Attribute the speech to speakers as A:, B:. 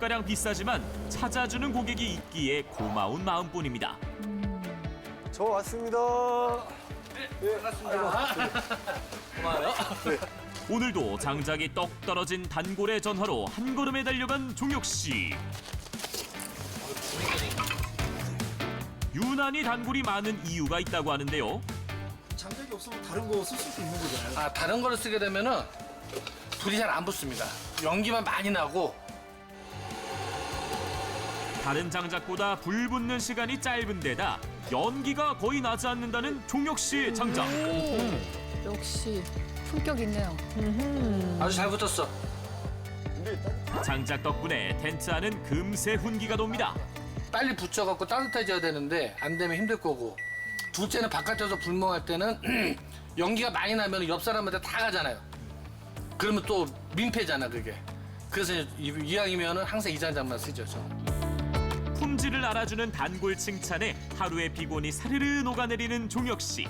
A: 가량 비싸지만 찾아주는 고객이 있기에 고마운 마음뿐입니다.
B: 저 왔습니다.
C: 고마워요.
A: 오늘도 장작이 떡 떨어진 단골의 전화로 한 걸음에 달려간 종혁 씨. 유난히 단골이 많은 이유가 있다고 하는데요.
D: 장작이 없으면 다른 거 쓸 수도 있는 거잖아요.
C: 아, 다른 거를 쓰게 되면은 불이 잘 안 붙습니다. 연기만 많이 나고.
A: 다른 장작보다 불 붙는 시간이 짧은 데다 연기가 거의 나지 않는다는 종혁 씨의 장작.
E: 역시 품격 있네요.
C: 아주 잘 붙었어.
A: 장작 덕분에 텐트 안은 금세 훈기가 돕니다.
C: 빨리 붙여갖고 따뜻해져야 되는데 안 되면 힘들 거고. 둘째는 바깥에서 불멍할 때는 연기가 많이 나면 옆 사람한테 다 가잖아요. 그러면 또 민폐잖아 그게. 그래서 이왕이면은 항상 이 장작만 쓰죠 저는.
A: 품질을 알아주는 단골 칭찬에 하루의 피곤이 사르르 녹아내리는 종혁 씨.